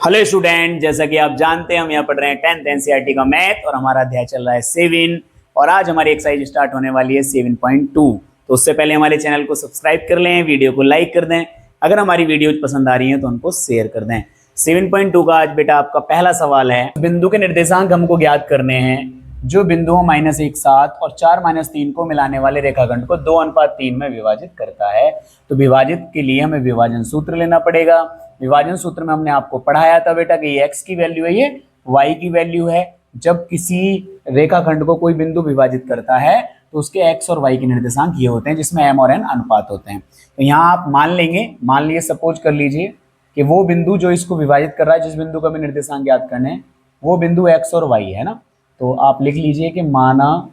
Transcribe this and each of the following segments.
Hello student, जैसा कि आप जानते हैं हम यहाँ पढ़ रहे हैं 10th एनसीईआरटी का मैथ और हमारा अध्याय चल रहा है 7 और आज हमारी एक्सरसाइज स्टार्ट होने वाली है 7.2। तो उससे पहले हमारे चैनल को सब्सक्राइब कर लें, वीडियो को लाइक कर दें, अगर हमारी वीडियो पसंद आ रही है तो उनको शेयर कर दें। 7.2 का आज बेटा आपका पहला सवाल है, बिंदु के निर्देशांक हमको ज्ञात करने हैं जो बिंदुओं -1, 7 और 4-3 को मिलाने वाले रेखाखंड को 2:3 में विभाजित करता है। तो विभाजित के लिए हमें विभाजन सूत्र लेना पड़ेगा। विभाजन सूत्र में हमने आपको पढ़ाया था बेटा कि ये x की वैल्यू है, ये y की वैल्यू है। जब किसी रेखाखंड को कोई बिंदु विभाजित करता है तो उसके x और y के निर्देशांक ये होते हैं जिसमें m और n अनुपात होते हैं। तो यहाँ आप मान लीजिए सपोज कर लीजिए कि वो बिंदु जो इसको विभाजित कर रहा है, जिस बिंदु का भी निर्देशांक ज्ञात करने हैं, वो बिंदु x और y है ना। तो आप लिख लीजिए कि माना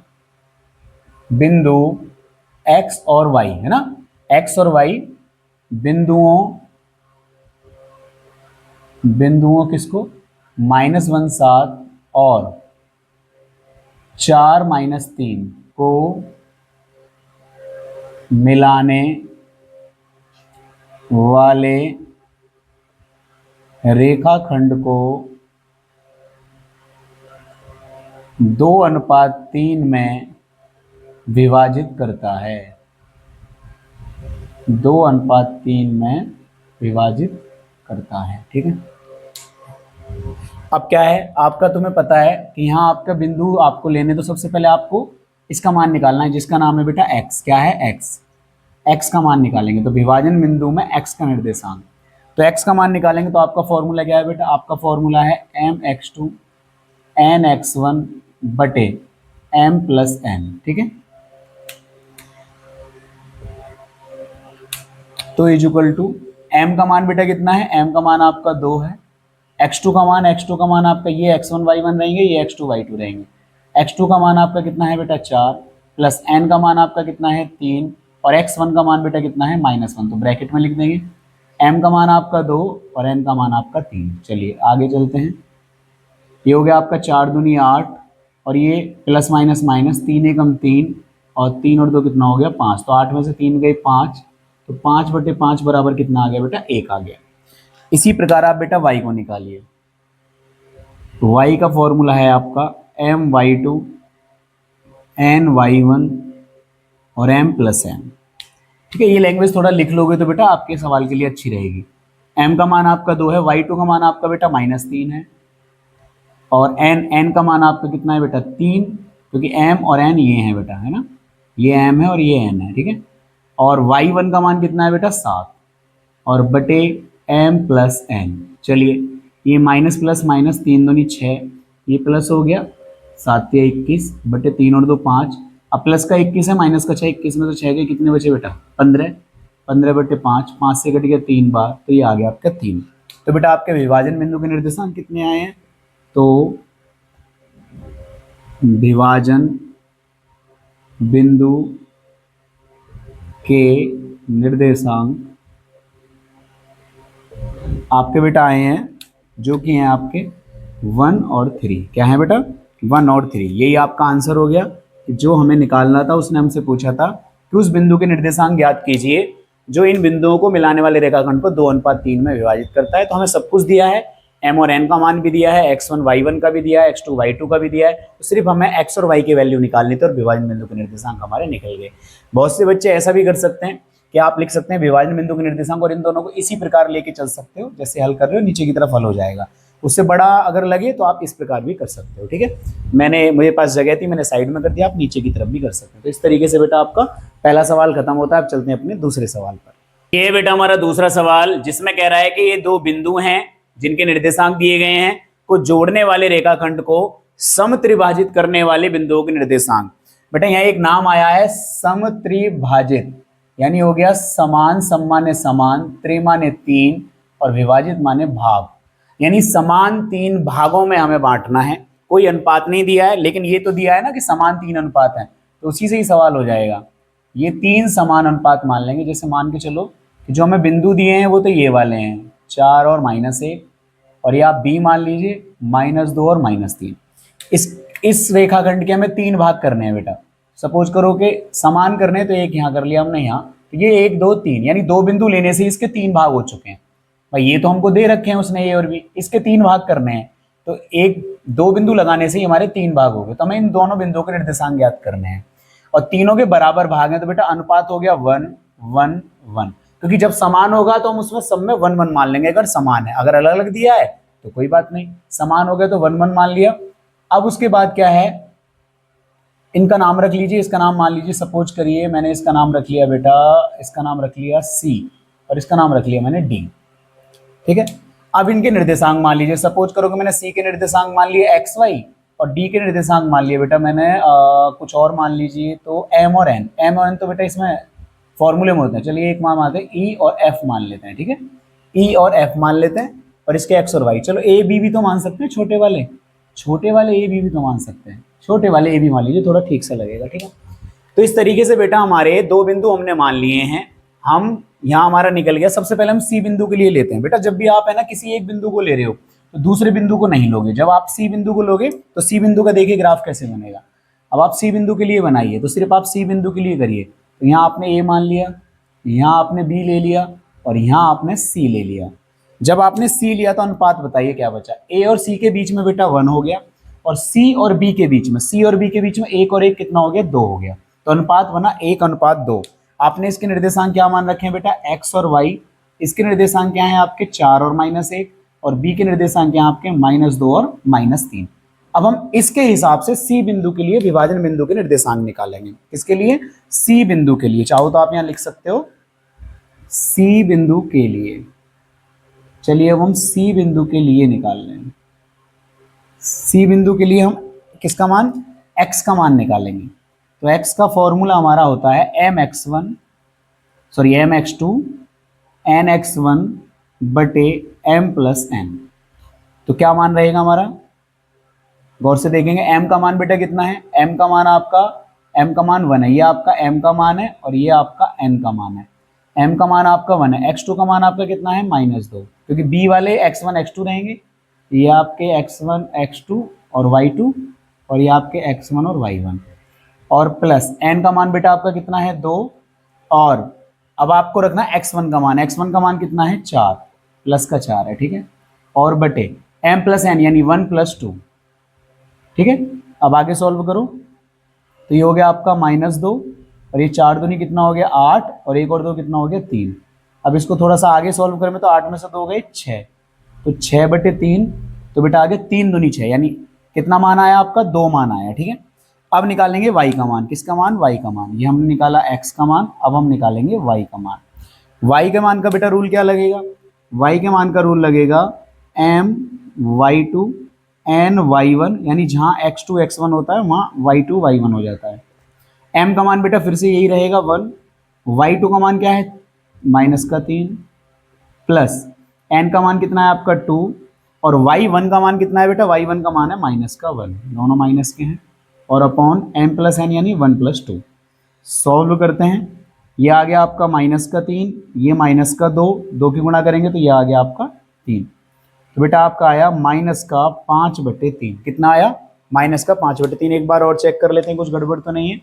बिंदु x और y है ना, x और y बिंदुओं किसको -1, 7 और 4-3 को मिलाने वाले रेखाखंड को 2:3 में विभाजित करता है। 2:3 में विभाजित करता है, ठीक है। अब क्या है आपका, तुम्हें पता है कि यहाँ आपका बिंदु आपको लेने, तो सबसे पहले आपको इसका मान निकालना है जिसका नाम है बेटा x। क्या है x का मान निकालेंगे तो विभाजन बिंदु में x का निर्देशांक, तो x का मान निकालेंगे तो आपका फॉर्मूला क्या है बेटा, आपका फॉर्मूला है mx2 nx1 बटे m + n, ठीक है। तो इक्वल टू m का मान बेटा कितना है, m का मान आपका 2 है, x2 का मान आपका ये x1 y1 रहेंगे, ये x2 y2 रहेंगे। x2 का मान आपका कितना है बेटा 4 प्लस n का मान आपका कितना है 3 और x1 का मान बेटा कितना है -1, तो ब्रैकेट में लिख देंगे। m का मान आपका 2 और n का मान आपका 3। चलिए आगे चलते हैं। ये हो गया आपका 4 दूनी 8 और ये प्लस माइनस 3 एकम 3 और 3 और 2 कितना हो गया 5, तो 8 में से 3 गई 5, तो 5/5 बराबर कितना आ गया बेटा 1 आ गया। इसी प्रकार आप बेटा y को निकालिए। y का फॉर्मूला है आपका my2 ny1 और m + n, ठीक है। ये लैंग्वेज थोड़ा लिख लोगे तो बेटा आपके सवाल के लिए अच्छी रहेगी। m का मान आपका 2 है, y2 का मान आपका बेटा -3 है और n का मान आपका कितना है बेटा 3, क्योंकि m और n ये हैं बेटा, है ना, ये m है और ये n है, ठीक है। और y1 का मान कितना है बेटा 7 और बटे m + n। चलिए ये माइनस प्लस माइनस 3 दूनी 6, ये प्लस हो गया 7 या 21 बटे 3 और 2 5, अब प्लस का 21 है माइनस का 6, 21 में तो 6 के कितने बचे बेटा 15/5, 5 से कट गया 3 बार, तो ये आ गया आपका 3। तो बेटा आपके विभाजन बिंदु के निर्देशांक कितने आए हैं, तो विभाजन बिंदु के निर्देशांक आपके बेटा आए हैं जो कि हैं आपके 1 और 3। क्या है बेटा 1 और 3, यही आपका आंसर हो गया। जो हमें निकालना था उसने हमसे पूछा था कि उस बिंदु के निर्देशांक ज्ञात कीजिए जो इन बिंदुओं को मिलाने वाले रेखाखंड को 2:3 में विभाजित करता है। तो हमें सब कुछ दिया है, m और n का मान भी दिया है, x1 y1 का भी दिया है, x2 y2 का भी दिया है, तो सिर्फ हमें x और y की वैल्यू निकालनी थी और विभाजन बिंदु के निर्देशांक हमारे निकल गए। बहुत से बच्चे ऐसा भी कर सकते हैं कि आप लिख सकते हैं विभाजन बिंदु के निर्देशांक और इन दोनों को इसी प्रकार लेके चल सकते हो, जैसे हल कर रहे हो नीचे की तरफ हल हो जाएगा। उससे बड़ा अगर लगे तो आप इस प्रकार भी कर सकते हो, ठीक है। मेरे पास जगह थी, मैंने साइड में कर दिया, आप नीचे की तरफ भी कर सकते हो। तो इस तरीके से बेटा आपका पहला सवाल खत्म होता है। अब चलते हैं अपने दूसरे सवाल पर। ये बेटा हमारा दूसरा सवाल, जिसमें कह रहा है कि ये दो बिंदु हैं जिनके निर्देशांक दिए गए हैं, को जोड़ने वाले रेखाखंड को समत्रिभाजित करने वाले बिंदुओं के निर्देशांक। बेटा यहाँ एक नाम आया है समत्रिभाजित, यानी हो गया समान, सम माने समान, त्रि माने 3 और विभाजित माने भाग, यानी समान 3 भागों में हमें बांटना है। कोई अनुपात नहीं दिया है, लेकिन ये तो दिया है ना कि समान 3 अनुपात है, तो उसी से ही सवाल हो जाएगा। ये 3 समान अनुपात मान लेंगे। जैसे मान के चलो कि जो हमें बिंदु दिए हैं वो तो ये वाले हैं 4 और -1, और ये आप b मान लीजिए -2 और -3। इस रेखाखंड के हमें 3 भाग करने हैं बेटा। सपोज करो कि समान करने, तो एक यहाँ कर लिया हमने यहाँ, तो ये 1 2 3, यानी 2 बिंदु लेने से इसके 3 भाग हो चुके हैं। भाई ये तो हमको दे रखे हैं उसने ए और बी, इसके 3 भाग करने हैं, तो एक 2 बिंदु लगाने से ही हमारे 3 भाग हो गए, तो हमें इन दोनों बिंदुओं के निर्देशांक ज्ञात करने हैं और तीनों के बराबर भाग हैं, तो बेटा अनुपात हो गया 1 1 1, क्योंकि जब समान होगा तो हम उसमें सब में 1 1 मान लेंगे अगर समान है, अगर अलग अलग दिया है तो कोई बात नहीं, समान हो गया तो 1 1 मान लिया। अब उसके बाद क्या है, इनका नाम रख लीजिए, इसका नाम मान लीजिए, सपोज करिए मैंने इसका नाम रख लिया बेटा, इसका नाम रख लिया सी और इसका नाम रख लिया मैंने डी, ठीक है। अब इनके निर्देशांक मान लीजिए, सपोज करो कि मैंने सी के निर्देशांक मान लिए एक्स वाई और डी के निर्देशांक मान लिए बेटा मैंने कुछ और मान लीजिए तो एम और एन, एम और एन तो बेटा इसमें फॉर्मूले में होते हैं, चलिए एक मान आते हैं ई और एफ मान लेते हैं, ठीक है, ई और एफ मान लेते हैं और इसके एक्स और वाई, चलो ए बी भी तो मान सकते हैं, छोटे वाले ए बी भी तो मान सकते हैं, छोटे वाले ए बी मान लीजिए, थोड़ा ठीक से लगेगा, ठीक है। तो इस तरीके से बेटा हमारे 2 बिंदु हमने मान लिए हैं, हम यहाँ हमारा निकल गया। सबसे पहले हम सी बिंदु के लिए लेते हैं बेटा, जब भी आप है ना किसी एक बिंदु को ले रहे हो तो दूसरे बिंदु को नहीं लोगे, जब आप सी बिंदु को लोगे तो सी बिंदु का देखिए ग्राफ कैसे बनेगा। अब आप सी बिंदु के लिए बनाइए तो सिर्फ आप सी बिंदु के लिए करिए, तो यहाँ आपने ए मान लिया, यहाँ आपने बी ले लिया और यहाँ आपने सी ले लिया। जब आपने सी लिया तो अनुपात बताइए क्या बचा, ए और सी के बीच में बेटा 1 हो गया और सी और बी के बीच में, सी और बी के बीच में 1 और 1 कितना हो गया, 2 हो गया, तो अनुपात बना 1:2। आपने इसके निर्देशांक क्या मान रखे हैं बेटा, एक्स और वाई, इसके निर्देशांक क्या है आपके 4 और -1 और बी के निर्देशांक क्या है आपके -2 और -3। अब हम इसके हिसाब से सी बिंदु के लिए विभाजन बिंदु के निर्देशांक निकालेंगे, किसके लिए, सी बिंदु के लिए, चाहो तो आप यहां लिख सकते हो सी बिंदु के लिए। चलिए अब हम सी बिंदु के लिए निकाल लेंगे, सी बिंदु के लिए हम किसका मान, x का मान निकालेंगे, तो x का फॉर्मूला हमारा होता है mx2 nx1 बटे m+n। तो क्या मान रहेगा हमारा, गौर से देखेंगे, m का मान बेटा कितना है, m का मान आपका, m का मान 1 है, ये आपका m का मान है और ये आपका n का मान है, m का मान आपका 1 है, x2 का मान आपका कितना है -2, क्योंकि b वाले x1 x2 रहेंगे, ये आपके x1 x2 और y2 और ये आपके x1 और y1 और प्लस n का मान बेटा आपका कितना है 2 और अब आपको रखना है x1 का मान, x1 का मान कितना है 4 प्लस का 4 है, ठीक है, और बटे m+n यानी 1+2, ठीक है। अब आगे सॉल्व करो तो ये हो गया आपका -2 और ये 4 दूनी कितना हो गया 8 और 1 और 2 कितना हो गया 3। अब इसको थोड़ा सा आगे सॉल्व करें तो 8 में से 2 हो गए 6, तो 6/3, तो बेटा आगे 3 दूनी 6 यानी कितना मान आया आपका 2 मान आया, ठीक है। अब निकालेंगे y का मान, किसका मान, y का मान, ये हमने निकाला x का मान, अब हम निकालेंगे y का मान। y के मान का बेटा रूल क्या लगेगा, y के मान का रूल लगेगा my2 n y1, यानी जहां x2 x1 होता है वहां y2 y1 हो जाता है। m का मान बेटा फिर से यही रहेगा 1, y2 का मान क्या है -3 प्लस n का मान कितना है आपका 2 और y1 का मान कितना है बेटा, y1 का मान है -1, दोनों माइनस के हैं, और अपॉन m+n यानी 1+2। सॉल्व करते हैं, ये आ गया आपका -3, ये -2, 2 की गुणा करेंगे तो ये आ गया आपका 3, तो बेटा आपका आया -5/3। कितना आया, -5/3। एक बार और चेक कर लेते हैं कुछ गड़बड़ तो नहीं है।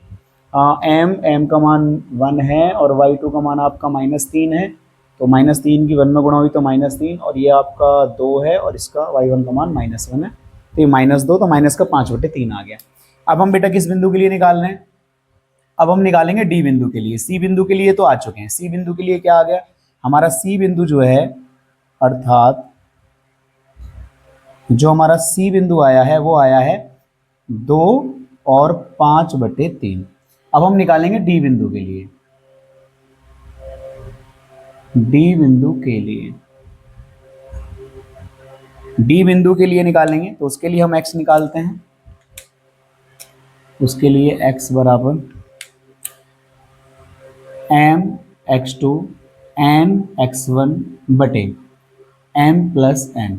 m का मान 1 है और y2 का मान आपका -3 है, तो -3 की 1 में गुणा हुई तो -3 और ये आपका 2 है और इसका y1 का मान -1 है, तो ये -2 तो -5/3 आ गया। अब हम बेटा किस बिंदु के लिए निकाल रहे हैं, अब हम निकालेंगे डी बिंदु के लिए। सी बिंदु के लिए तो आ चुके हैं, सी बिंदु के लिए क्या आ गया हमारा, सी बिंदु जो है अर्थात जो हमारा सी बिंदु आया है वो आया है 2 और 5/3। अब हम निकालेंगे डी बिंदु के लिए, डी बिंदु के लिए, डी बिंदु के लिए निकालेंगे तो उसके लिए हम x निकालते हैं, उसके लिए x बराबर mx2 nx1 बटे m+n।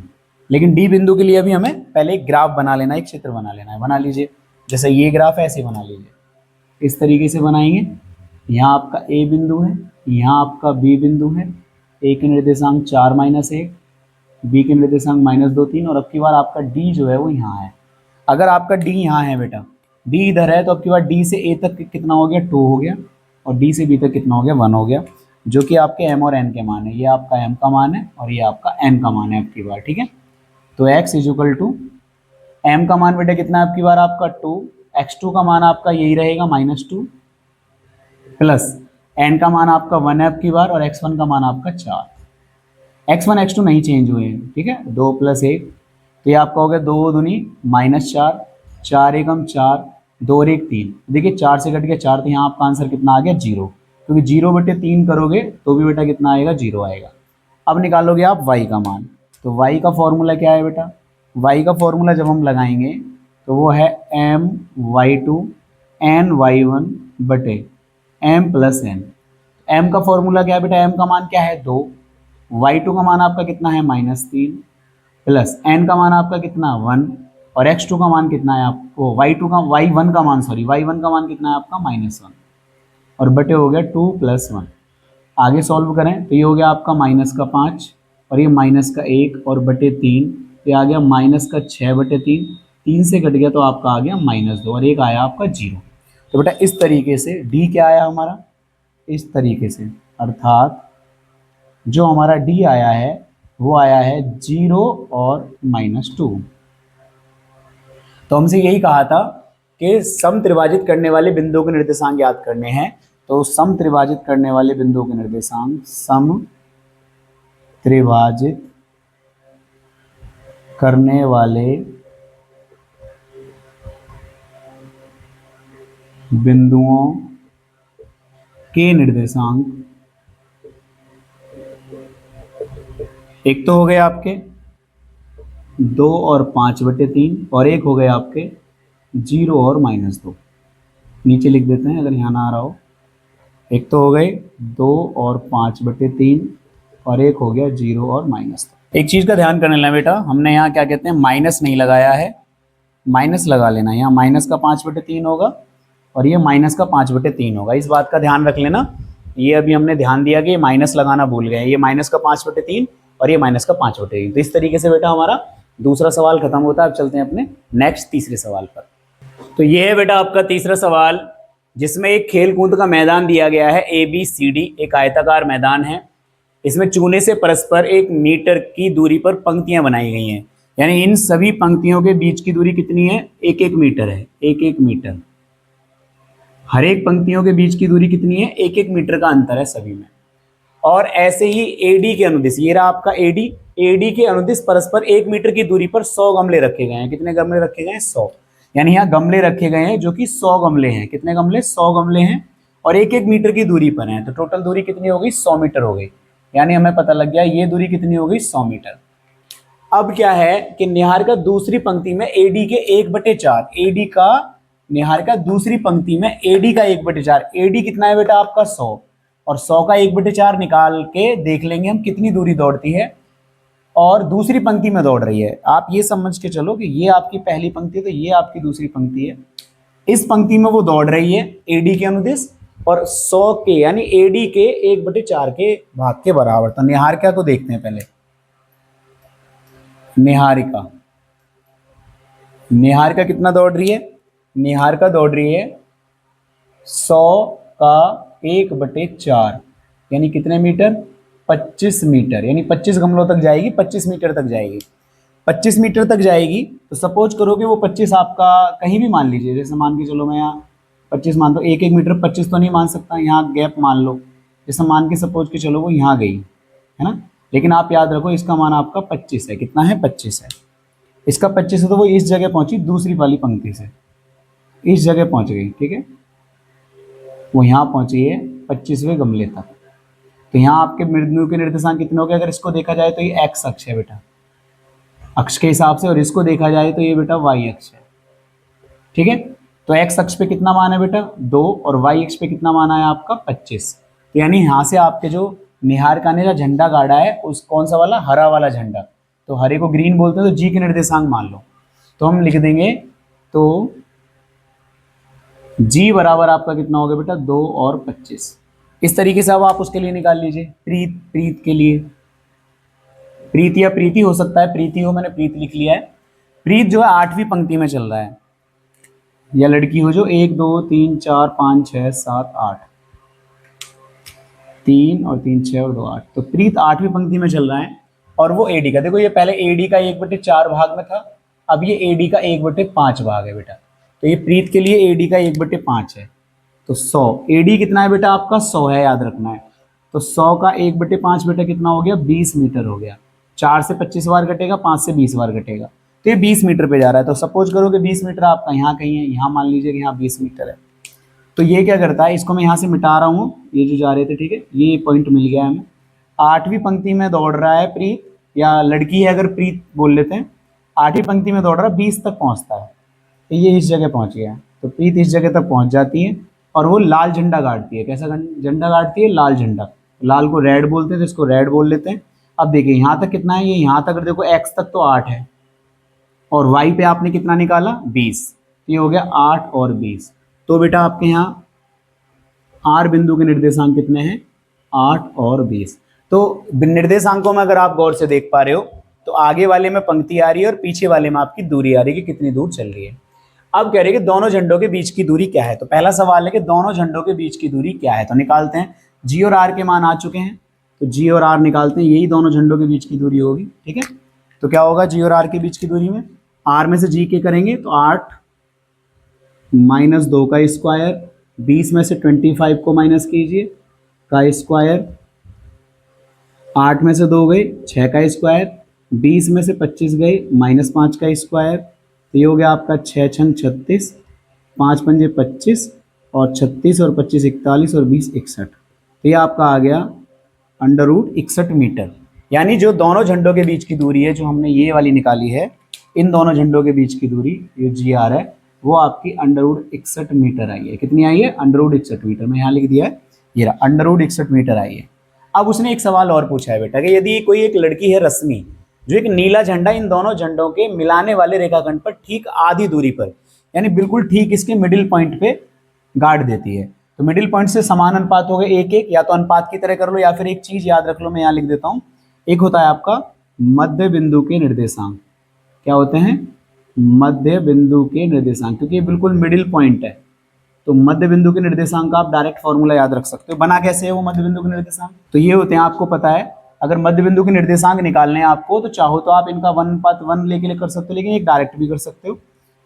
लेकिन डी बिंदु के लिए अभी हमें पहले एक ग्राफ बना लेना है, एक चित्र बना लेना है, बना लीजिए, जैसे ये ग्राफ है ऐसे बना लीजिए, इस तरीके से बनाएंगे। यहाँ आपका ए बिंदु है, यहाँ आपका बी बिंदु है, ए के निर्देशांक 4 -1, बी के निर्देशांक -2 3 और अब की बार आपका डी जो है वो यहाँ है। अगर आपका डी यहाँ है बेटा, डी इधर है, तो अब की बार डी से ए तक कितना हो गया 2 हो गया और डी से बी तक कितना हो गया 1 हो गया। जो कि आपके m और n के मान है। ये आपका m का मान है और ये आपका n का मान है आपकी बार, ठीक है। तो x is equal to m का मान बेटा कितना है आपकी बार आपका 2, x2 का मान आपका यही रहेगा -2 प्लस n का मान आपका 1 है आपकी बार और x1 का मान आपका 4। x1 x2 नहीं चेंज हुए हैं, ठीक है। 2 + 1 तो ये आपका हो गया 2 दूनी -4, 4 एकम 4, 2 और 1 3। देखिए 4 से कट गया 4, तो यहाँ आपका आंसर कितना आ गया 0, क्योंकि 0/3 करोगे तो भी बेटा कितना आएगा 0 आएगा। अब निकालोगे आप y का मान, तो y का फॉर्मूला क्या है बेटा, y का फॉर्मूला जब हम लगाएंगे तो वो है my2 ny1 बटे m + n। m का फॉर्मूला क्या है बेटा, m का मान क्या है 2, y2 का मान आपका कितना है -3 प्लस n का मान आपका कितना 1 और x2 का मान कितना है आपको y1 का मान y1 का मान कितना है आपका -1 और बटे हो गया 2 + 1। आगे सॉल्व करें तो ये हो गया आपका -5 और ये -1 और बटे 3, ये आ गया -6/3, 3 से कट गया तो आपका आ गया -2 और एक आया आपका 0। तो बेटा इस तरीके से डी क्या आया हमारा, इस तरीके से, अर्थात जो हमारा डी आया है वो आया है 0 और -2। तो हमसे यही कहा था कि सम त्रिभाजित करने वाले बिंदुओं के निर्देशांक याद करने हैं। तो सम त्रिभाजित करने वाले बिंदुओं के निर्देशांक, सम त्रिभाजित करने वाले बिंदुओं के निर्देशांक एक तो हो गए आपके 2 और 5/3 और एक हो गए आपके 0 और -2। नीचे लिख देते हैं अगर यहाँ ना आ रहा हो। एक तो हो गए 2 और 5/3 और एक हो गया 0 और -2। एक चीज़ का ध्यान करने लेना बेटा, हमने यहाँ क्या कहते हैं माइनस नहीं लगाया है, माइनस लगा लेना। यहाँ माइनस का 5/3 होगा और ये माइनस का 5/3 होगा, इस बात का ध्यान रख लेना। ये अभी हमने ध्यान दिया कि माइनस लगाना भूल गए, ये माइनस का 5/3 और ये माइनस का 5/3। तो इस तरीके से बेटा हमारा दूसरा सवाल खत्म होता है। अब चलते हैं अपने नेक्स्ट तीसरे सवाल पर। तो ये है बेटा आपका तीसरा सवाल, जिसमें एक खेल कूद का मैदान दिया गया है ABCD, एक आयताकार मैदान है। इसमें चूने से परस्पर 1 मीटर की दूरी पर पंक्तियां बनाई गई हैं, यानी इन सभी पंक्तियों के बीच की दूरी कितनी है, 1-1 मीटर है, 1-1 मीटर। हर एक पंक्तियों के बीच की दूरी कितनी है, 1-1 मीटर का अंतर है सभी में। और ऐसे ही AD के अनुदिश, ये रहा आपका AD के अनुदिश परस्पर 1 मीटर की दूरी पर 100 गमले रखे गए हैं। कितने गमले रखे गए हैं, 100। यानी यहाँ गमले रखे गए हैं जो कि 100 गमले हैं। कितने गमले, 100 गमले हैं और 1-1 मीटर की दूरी पर हैं। तो टोटल दूरी कितनी हो गई, 100 मीटर हो गई। यानी हमें पता लग गया ये दूरी कितनी हो गई, 100 मीटर। अब क्या है कि निहारिका दूसरी पंक्ति में AD के 1/4, AD का निहारिका दूसरी पंक्ति में AD का 1/4, AD कितना है बेटा आपका 100 और 100 का 1/4 निकाल के देख लेंगे हम कितनी दूरी दौड़ती है और दूसरी पंक्ति में दौड़ रही है। आप ये समझ के चलो कि ये आपकी पहली पंक्ति है तो ये आपकी दूसरी पंक्ति है। इस पंक्ति में वो दौड़ रही है AD के अनुदिश और 100 के यानी AD के 1/4 के भाग के बराबर। तो निहारिका को देखते हैं पहले। निहारिका कितना दौड़ रही है, निहारिका दौड़ रही है 100 का 1/4 यानी कितने मीटर, 25 मीटर। यानी 25 गमलों तक जाएगी, 25 मीटर तक जाएगी। 25 मीटर तक जाएगी तो सपोज करो कि वो 25 आपका कहीं भी मान लीजिए, जैसे मान के चलो मैं यहाँ 25 मानता हूँ, 1-1 मीटर 25 तो नहीं मान सकता, यहाँ गैप मान लो, जैसे मान के सपोज के चलो वो यहाँ गई है ना। लेकिन आप याद रखो इसका मान आपका 25 है। कितना है, 25 है। इसका 25 है तो वो इस जगह पहुंची दूसरी वाली पंक्ति से, इस जगह पहुंच गई, ठीक है। वो यहाँ पहुंची है 25वें गमले तक। तो यहाँ आपके बिंदु के निर्देशांक कितने हो गए, अगर इसको देखा जाए तो ये एक्स अक्ष है बेटा, अक्ष के हिसाब से, और इसको देखा जाए तो ये बेटा वाई अक्ष है, ठीक है। तो एक्स अक्ष पे कितना मान है बेटा 2 और वाई अक्ष पे कितना मान है आपका 25। तो यानी यहाँ से आपके जो निहारिका ने जो झंडा गाड़ा है उस कौन सा वाला, हरा वाला झंडा, तो हरे को ग्रीन बोलते हैं, तो जी के निर्देशांक मान लो। तो हम लिख देंगे, तो जी बराबर आपका कितना हो गया बेटा 2 और 25। इस तरीके से अब आप उसके लिए निकाल लीजिए, प्रीत के लिए, प्रीत या प्रीति हो सकता है, प्रीति हो, मैंने प्रीत लिख लिया है। प्रीत जो है 8वीं पंक्ति में चल रहा है, या लड़की हो जो 1 2 3 4 5 6 7 8 3 और 3 6 और 2 8। तो प्रीत 8वीं पंक्ति में चल रहा है और वो एडी का, देखो ये पहले एडी का 1/4 भाग में था, अब ये एडी का 1/5 भाग है बेटा। तो ये प्रीत के लिए एडी का 1/5 है। तो 100, एडी कितना है बेटा आपका 100 है, याद रखना है। तो 100 का 1/5 बेटा कितना हो गया 20 मीटर हो गया। 4 से 25 बार कटेगा, 5 से 20 बार कटेगा, तो ये 20 मीटर पे जा रहा है। तो सपोज करो कि 20 मीटर आपका यहाँ कहीं है, यहाँ मान लीजिए कि यहाँ 20 मीटर है। तो ये क्या करता है, इसको मैं यहाँ से मिटा रहा हूँ, ये जो जा रहे थे, ठीक है, ये पॉइंट मिल गया हमें। 8वीं पंक्ति में दौड़ रहा है प्रीत, या लड़की है अगर प्रीत बोल लेते हैं, 8वीं पंक्ति में दौड़ रहा है, 20 तक पहुँचता है, तो ये इस जगह पहुँच गया। तो प्रीत इस जगह तक पहुँच जाती है और वो लाल झंडा गाड़ती है। कैसा झंडा गाड़ती है, लाल झंडा। लाल को रेड बोलते हैं, तो इसको रेड बोल लेते हैं। अब देखिए यहाँ तक कितना है, ये यहाँ तक अगर देखो एक्स तक तो 8 है, और वाई पे आपने कितना निकाला 20, ये हो गया 8 और 20। तो बेटा आपके यहाँ आर बिंदु के निर्देशांक कितने हैं, 8 और 20। तो निर्देशांकों में अगर आप गौर से देख पा रहे हो, तो आगे वाले में पंक्ति आ रही है और पीछे वाले में आपकी दूरी आ रही है कि कितनी दूर चल रही है। अब कह रहे हैं कि दोनों झंडों के बीच की दूरी क्या है। तो पहला सवाल है कि दोनों झंडों के बीच की दूरी क्या है। तो निकालते हैं, जी और आर के मान आ चुके हैं, तो जी और आर निकालते हैं, यही दोनों झंडों के बीच की दूरी होगी। ठीक है, तो क्या होगा जी और आर के बीच की दूरी में, आर में से जी के करेंगे तो 8 - 2 का स्क्वायर, 20 में से 25 को माइनस कीजिए का स्क्वायर, 8 में से 2 गए 6 का स्क्वायर, 20 में से 25 गए -5 का स्क्वायर। तो ये हो गया आपका 6 छंग 36, 5 पंजे 25, और 36 और 25 41, और 20 61। तो ये आपका आ गया √61 मीटर। यानी जो दोनों झंडों के बीच की दूरी है, जो हमने ये वाली निकाली है, इन दोनों झंडों के बीच की दूरी ये जी आर है, वो आपकी √61 मीटर आई है। कितनी आई है, √61 मीटर। मैं यहाँ लिख दिया है, ये रहा √61 मीटर आई है। अब उसने एक सवाल और पूछा है बेटा कि यदि कोई एक लड़की है रश्मि, जो एक नीला झंडा इन दोनों झंडों के मिलाने वाले रेखाखंड पर ठीक आधी दूरी पर, यानी बिल्कुल ठीक इसके मिडिल पॉइंट पे गाड़ देती है। तो मिडिल पॉइंट से समान अनुपात हो गए 1:1, या तो अनुपात की तरह कर लो, या फिर एक चीज याद रख लो, मैं यहाँ लिख देता हूँ, एक होता है आपका मध्य बिंदु के निर्देशांक। क्या होते हैं, मध्य बिंदु के निर्देशांक, क्योंकि ये बिल्कुल मिडिल पॉइंट है। तो मध्य बिंदु के निर्देशांक का आप डायरेक्ट फॉर्मूला याद रख सकते हो। बना कैसे है वो मध्य बिंदु के निर्देशांक, तो ये होते हैं, आपको पता है। अगर मध्य बिंदु के निर्देशांक निकालने हैं आपको, तो चाहो तो आप इनका 1:1 लेके कर सकते हो, लेकिन एक डायरेक्ट भी कर सकते हो।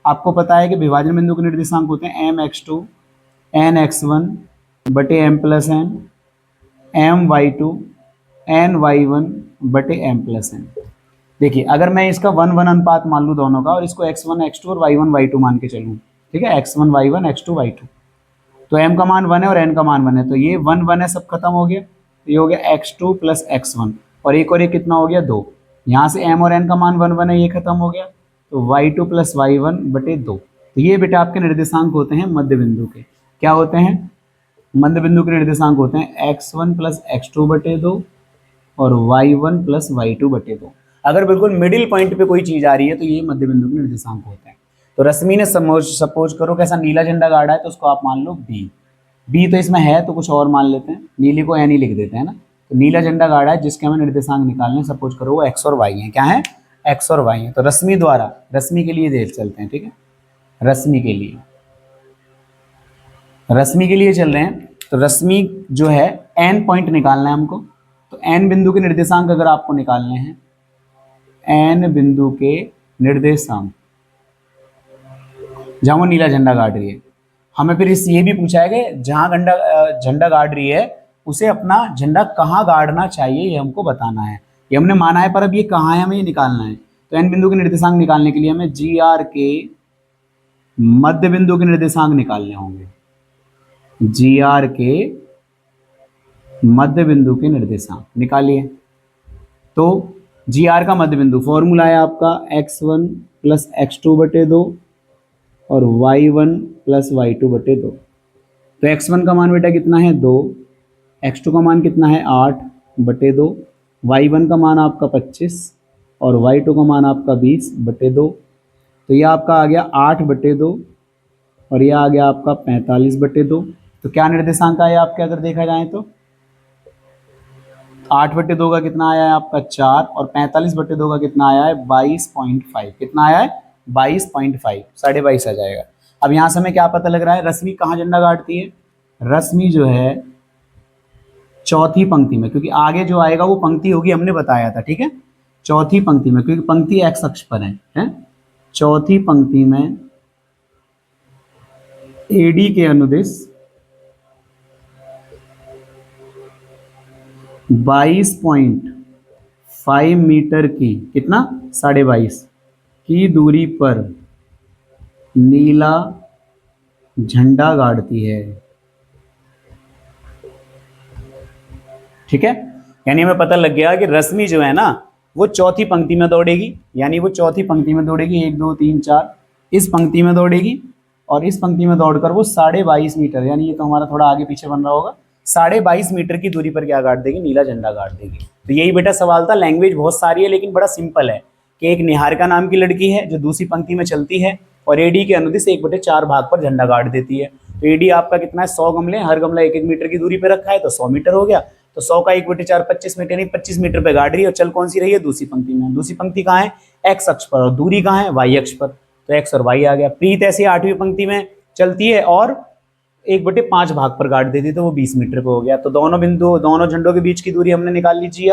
आपको पता है कि विभाजन बिंदु के निर्देशांक होते हैं mx2 nx1 बटे m+n, my2 ny1 बटे m+n। देखिए अगर मैं इसका 1:1 अनुपात मान लूँ दोनों का, और इसको x1 x2 और y1 y2 मान के चलूँ, ठीक है, x1 y1 x2 y2, तो m का मान 1 है और n का मान 1 है, तो ये 1 है, सब खत्म हो गया। तो ये हो गया x2 + x1, और एक कितना हो गया 2। यहाँ से m और n का मान 1 है, ये खत्म हो गया, तो y2 + y1 बटे 2। तो ये बेटा आपके निर्देशांक होते हैं मध्य बिंदु के। क्या होते हैं, मध्य बिंदु के निर्देशांक होते हैं x1 + x2 बटे 2 और y1 + y2 बटे 2। अगर बिल्कुल मिडिल पॉइंट पे कोई चीज आ रही है, तो ये मध्य बिंदु के निर्देशांक होते हैं। तो रश्मि ने सपोज करो कैसा नीला झंडा गाड़ा है, तो उसको आप मान लो बी तो इसमें है, तो कुछ और मान लेते हैं, नीले को एन ही लिख देते हैं ना। तो नीला झंडा गाड़ा है जिसके हमें निर्देशांक निकालने, सपोज करो वो एक्स और वाई है। क्या है, एक्स और वाई है। तो रश्मि द्वारा, रश्मि के लिए देख चलते हैं, ठीक है, रश्मि के लिए चल रहे हैं। तो रश्मि जो है एन पॉइंट निकालना है हमको। तो एन बिंदु के निर्देशांक अगर आपको निकालने हैं, एन बिंदु के निर्देशांक जहां वो नीला झंडा गाड़ रही है, हमें फिर इस ये भी पूछा है कि जहां झंडा गाड़ रही है उसे अपना झंडा कहाँ गाड़ना चाहिए, ये हमको बताना है। ये हमने माना है, पर अब ये कहाँ है हमें ये निकालना है। तो एन बिंदु के निर्देशांक निकालने के लिए हमें जी आर के मध्य बिंदु के निर्देशांक निकालने होंगे। जी आर के मध्य बिंदु के निर्देशांक निकालिए। तो जी आर का मध्य बिंदु फॉर्मूला है आपका x1 + x2 बटे 2 और y1 + y2 बटे 2। तो x1 का मान बेटा कितना है 2, x2 का मान कितना है 8 बटे 2, y1 का मान आपका 25 और y2 का मान आपका 20 बटे 2। तो ये आपका आ गया 8 बटे 2 और ये आ गया आपका 45 बटे 2। तो क्या निर्देशांक आया आपके, अगर देखा जाए तो 8 बटे 2 का कितना आया है आपका 4, और 45 बटे 2 का कितना आया है 22.5। कितना आया है 22.5, 22.5 आ जाएगा। अब यहाँ से हमें क्या पता लग रहा है, रश्मि कहाँ झंडा गाड़ती है, रश्मि जो है चौथी पंक्ति में, क्योंकि आगे जो आएगा वो पंक्ति होगी, हमने बताया था, ठीक है। चौथी पंक्ति में, क्योंकि पंक्ति एक्स अक्ष पर है? चौथी पंक्ति में एडी के अनुदिश 22.5 मीटर की, कितना, 22.5 की दूरी पर नीला झंडा गाड़ती है, ठीक है। यानी हमें पता लग गया कि रश्मि जो है ना वो चौथी पंक्ति में दौड़ेगी, यानी वो चौथी पंक्ति में दौड़ेगी, 1 2 3 4 इस पंक्ति में दौड़ेगी, और इस पंक्ति में दौड़कर वो 22.5 मीटर, यानी ये तो हमारा थोड़ा आगे पीछे बन रहा होगा, 22.5 मीटर की दूरी पर क्या गाड़ देगी, नीला झंडा गाड़ देगी। तो यही बेटा सवाल था। लैंग्वेज बहुत सारी है लेकिन बड़ा सिंपल है कि एक निहारिका नाम की लड़की है जो दूसरी पंक्ति में चलती है और एडी के अनुदिश 1/4 भाग पर झंडा गाड़ देती है। तो एडी आपका कितना है, 100 गमले, हर गमला 1 1 मीटर की दूरी पर रखा है तो 100 मीटर हो गया। तो 100 का 1/4 25 मीटर, नहीं 25 मीटर पे गाड़ रही है, और चल कौन सी रही है, दूसरी पंक्ति में। दूसरी पंक्ति कहाँ है, एक्स अक्ष पर, और दूरी कहाँ है, वाई अक्ष पर, तो एक्स और वाई आ गया। प्रीत ऐसे 8वीं पंक्ति में चलती है और 1/5 भाग पर गाड़ देती तो वो 20 मीटर पे हो गया। तो दोनों बिंदु, दोनों झंडों के बीच की दूरी हमने निकाल ली, जी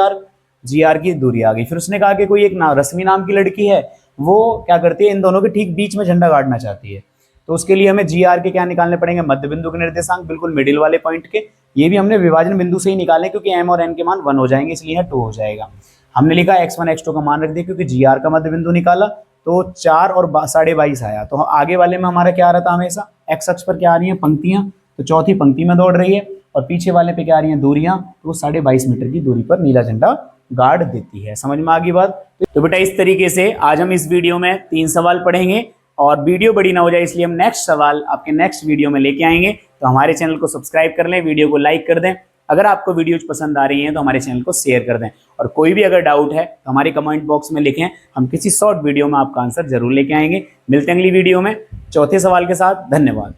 आर की दूरी आ गई। फिर उसने कहा कि कोई एक रश्मि नाम की लड़की है, वो क्या करती है, इन दोनों के ठीक बीच में झंडा गाड़ना चाहती है। तो उसके लिए हमें जी आर के क्या निकालने पड़ेंगे, मध्य बिंदु के निर्देशांक, बिल्कुल मिडिल वाले पॉइंट के। ये भी हमने विभाजन बिंदु से ही निकाले क्योंकि एम और एन के मान 1 हो जाएंगे, इसलिए यहाँ 2 हो जाएगा। हमने लिखा x1 x2 का मान रख दिया क्योंकि जी आर का मध्य बिंदु निकाला तो 4 और 22.5 आया। तो आगे वाले में हमारा क्या आ रहा था, हमेशा एक्स अक्ष पर क्या आ रही है, पंक्तियां, तो चौथी पंक्ति में दौड़ रही है, और पीछे वाले पे क्या आ रही है, दूरियां, तो वो 22.5 मीटर की दूरी पर नीला झंडा गाड़ देती है। समझ में आ गई बात। तो बेटा इस तरीके से आज हम इस वीडियो में 3 सवाल पढ़ेंगे, और वीडियो बड़ी ना हो जाए इसलिए हम नेक्स्ट सवाल आपके नेक्स्ट वीडियो में लेके आएंगे। तो हमारे चैनल को सब्सक्राइब कर लें, वीडियो को लाइक कर दें, अगर आपको वीडियोज पसंद आ रही हैं तो हमारे चैनल को शेयर कर दें, और कोई भी अगर डाउट है तो हमारे कमेंट बॉक्स में लिखें, हम किसी शॉर्ट वीडियो में आपका आंसर जरूर लेके आएंगे। मिलते हैं अगली वीडियो में चौथे सवाल के साथ। धन्यवाद।